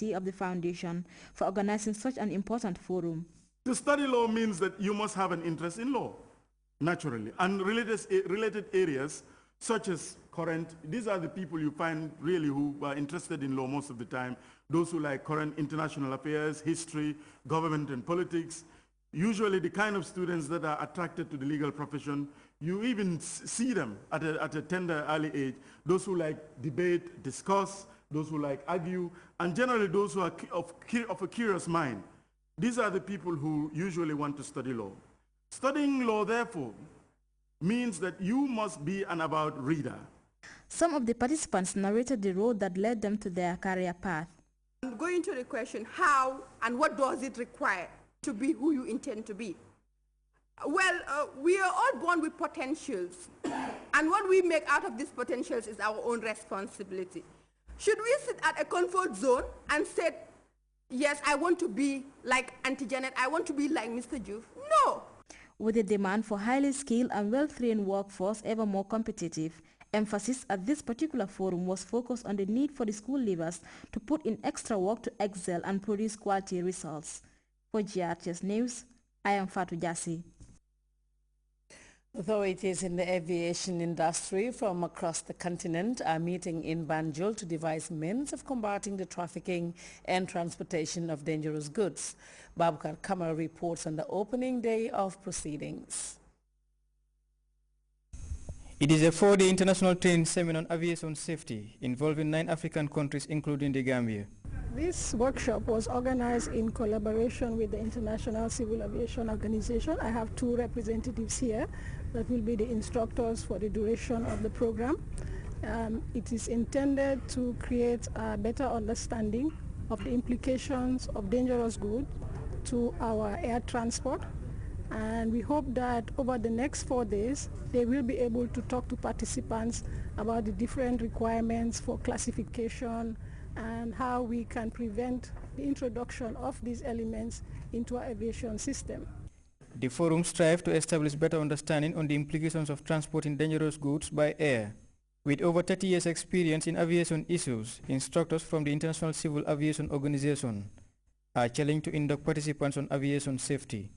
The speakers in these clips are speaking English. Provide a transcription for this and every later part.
of the foundation for organizing such an important forum. To study law means that you must have an interest in law, naturally, and related areas such as current, these are the people you find really who are interested in law most of the time, those who like current international affairs, history, government and politics, usually the kind of students that are attracted to the legal profession. You even see them at a tender early age, those who like debate, discuss, those who like argue, and generally those who are of a curious mind. These are the people who usually want to study law. Studying law, therefore, means that you must be an avowed reader. Some of the participants narrated the road that led them to their career path. Going to the question, how and what does it require to be who you intend to be? Well, we are all born with potentials, and what we make out of these potentials is our own responsibility. Should we sit at a comfort zone and say, yes, I want to be like Auntie Janet, I want to be like Mr. Juve? No. With the demand for highly skilled and well-trained workforce ever more competitive, emphasis at this particular forum was focused on the need for the school leavers to put in extra work to excel and produce quality results. For Grts News, I am Fatou Jassi. Authorities in the aviation industry from across the continent are meeting in Banjul to devise means of combating the trafficking and transportation of dangerous goods. Babukar Kamara reports on the opening day of proceedings. It is a 4-day international training seminar on aviation safety involving 9 African countries including the Gambia. This workshop was organized in collaboration with the International Civil Aviation Organization. I have 2 representatives here that will be the instructors for the duration of the program. It is intended to create a better understanding of the implications of dangerous goods to our air transport, and we hope that over the next 4 days they will be able to talk to participants about the different requirements for classification and how we can prevent the introduction of these elements into our aviation system. The forum strives to establish better understanding on the implications of transporting dangerous goods by air. With over 30 years experience in aviation issues, instructors from the International Civil Aviation Organization are challenged to induct participants on aviation safety.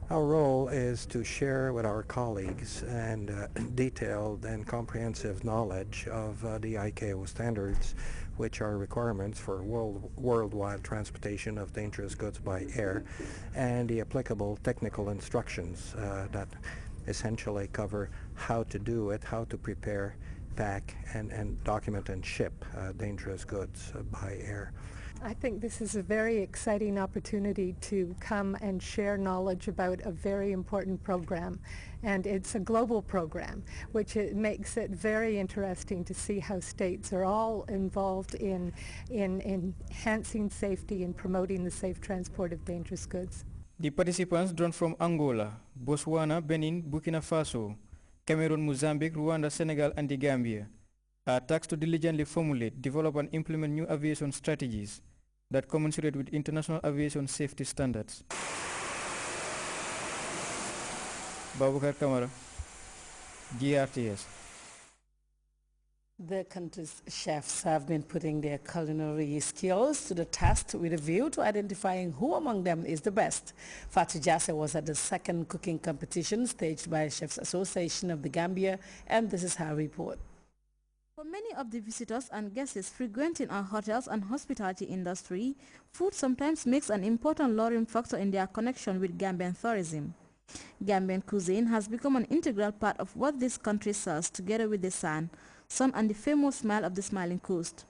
Our role is to share with our colleagues and detailed and comprehensive knowledge of the ICAO standards, which are requirements for worldwide transportation of dangerous goods by air, and the applicable technical instructions that essentially cover how to do it, how to prepare, pack, and document and ship dangerous goods by air. I think this is a very exciting opportunity to come and share knowledge about a very important program. And it's a global program, which makes it very interesting to see how states are all involved in enhancing safety and promoting the safe transport of dangerous goods. The participants drawn from Angola, Botswana, Benin, Burkina Faso, Cameroon, Mozambique, Rwanda, Senegal, and the Gambia are tasked to diligently formulate, develop, and implement new aviation strategies that commensurate with international aviation safety standards. Babukar Kamara, Grts. The country's chefs have been putting their culinary skills to the test with a view to identifying who among them is the best. Fatou Jassi was at the 2nd cooking competition staged by Chefs Association of the Gambia, and this is her report. For many of the visitors and guests frequenting our hotels and hospitality industry, food sometimes makes an important luring factor in their connection with Gambian tourism. Gambian cuisine has become an integral part of what this country sells, together with the sun, and the famous smile of the smiling coast.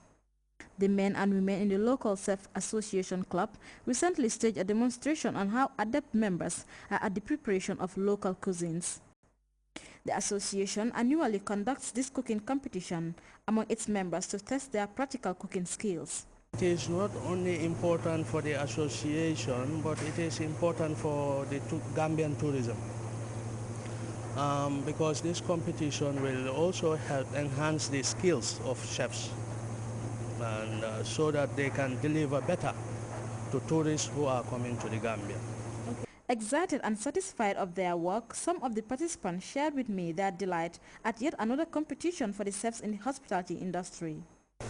The men and women in the local Chef Association Club recently staged a demonstration on how adept members are at the preparation of local cuisines. The association annually conducts this cooking competition among its members to test their practical cooking skills. It is not only important for the association, but it is important for the Gambian tourism. Because this competition will also help enhance the skills of chefs, and so that they can deliver better to tourists who are coming to the Gambia. Excited and satisfied of their work, some of the participants shared with me their delight at yet another competition for the chefs in the hospitality industry.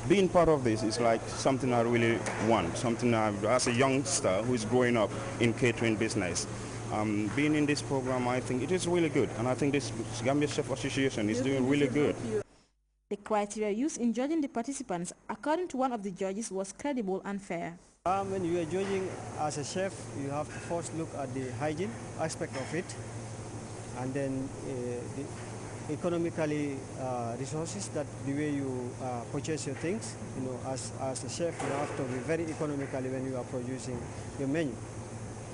Being part of this is like something I really want, something as a youngster who is growing up in catering business. Being in this program, I think it is really good, and I think this Gambia Chef Association is doing really good. The criteria used in judging the participants, according to one of the judges, was credible and fair. When you are judging as a chef, you have to first look at the hygiene aspect of it, and then the economically resources, that the way you purchase your things. You know, as a chef, you have to be very economically when you are producing your menu.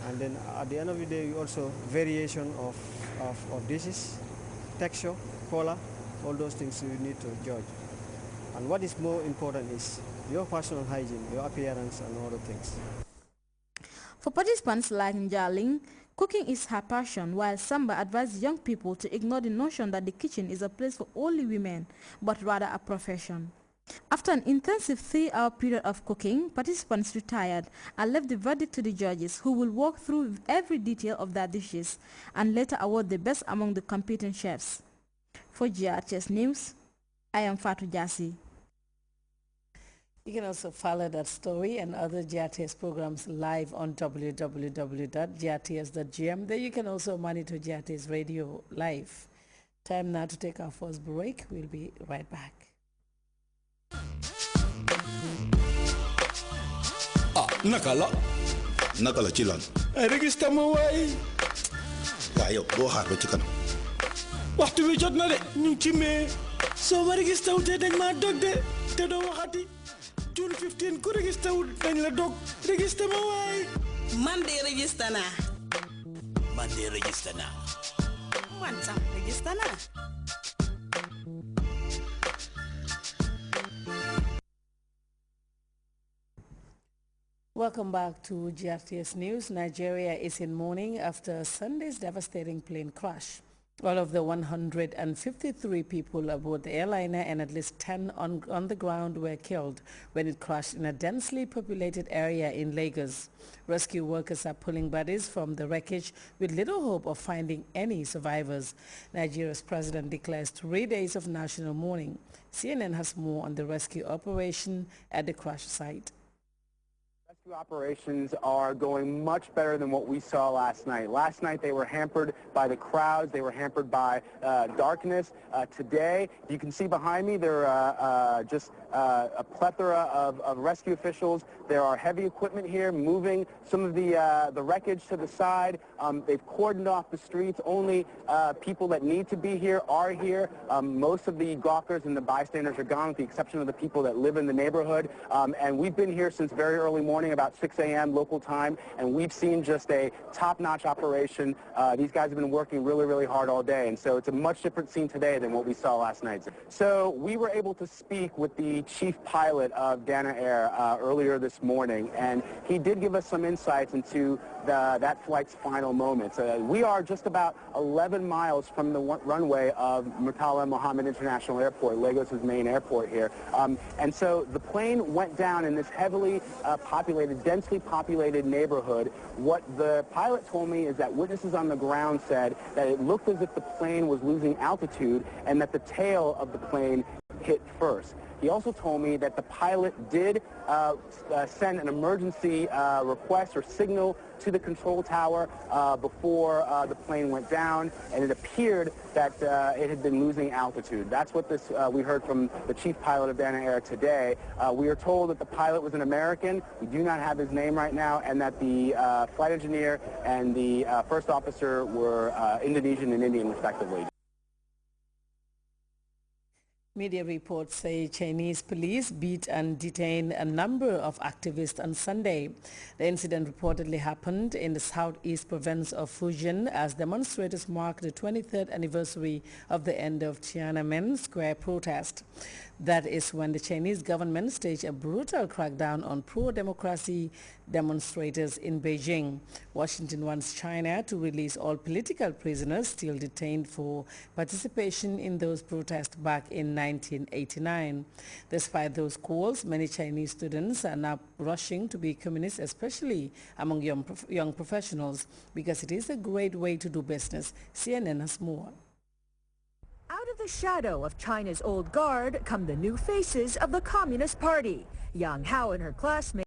And then at the end of the day, also variation of dishes, texture, color, all those things you need to judge. And what is more important is your personal hygiene, your appearance, and other things. For participants like Njaling, cooking is her passion, while Samba advised young people to ignore the notion that the kitchen is a place for only women, but rather a profession. After an intensive 3-hour period of cooking, participants retired and left the verdict to the judges, who will walk through every detail of their dishes and later award the best among the competing chefs. For Grts News, I am Fatou Jassi. You can also follow that story and other Grts programs live on www.grts.gm. There you can also monitor Grts Radio live. Time now to take our first break. We'll be right back. Nakala chilan ay register mo way waaye boo xaar ba ci kanam waxtu wi jot na de ñu ci mee soo ma register wu te dañ ma dog de te doo waxati June 15 ku register wu dañ la dog register mo way man de register na man sax register na Welcome back to GRTS News. Nigeria is in mourning after Sunday's devastating plane crash. All of the 153 people aboard the airliner and at least 10 on the ground were killed when it crashed in a densely populated area in Lagos. Rescue workers are pulling bodies from the wreckage with little hope of finding any survivors. Nigeria's president declares 3 days of national mourning. CNN has more on the rescue operation at the crash site. Operations are going much better than what we saw last night. Last night they were hampered by the crowds. They were hampered by darkness. Today, you can see behind me, there are just a plethora of rescue officials. There are heavy equipment here moving some of the wreckage to the side. They've cordoned off the streets. Only people that need to be here are here. Most of the gawkers and the bystanders are gone, with the exception of the people that live in the neighborhood. And we've been here since very early morning, about 6 a.m. local time, and we've seen just a top-notch operation. These guys have been working really, really hard all day, and so it's a much different scene today than what we saw last night. So we were able to speak with the chief pilot of Dana Air earlier this morning, and he did give us some insights into that flight's final moments. We are just about 11 miles from the runway of Murtala Mohammed International Airport, Lagos' main airport here. And so the plane went down in this heavily densely populated neighborhood. What the pilot told me is that witnesses on the ground said that it looked as if the plane was losing altitude and that the tail of the plane hit first. He also told me that the pilot did send an emergency request or signal to the control tower before the plane went down, and it appeared that it had been losing altitude. That's what we heard from the chief pilot of Dana Air today. We are told that the pilot was an American. We do not have his name right now, and that the flight engineer and the first officer were Indonesian and Indian, respectively. Media reports say Chinese police beat and detained a number of activists on Sunday. The incident reportedly happened in the southeast province of Fujian as demonstrators marked the 23rd anniversary of the end of Tiananmen Square protest. That is when the Chinese government staged a brutal crackdown on pro-democracy demonstrators in Beijing. Washington wants China to release all political prisoners still detained for participation in those protests back in 1989. Despite those calls, many Chinese students are now rushing to be communists, especially among young professionals, because it is a great way to do business. CNN has more. Out Out of the shadow of China's old guard come the new faces of the Communist Party. Yang Hao and her classmates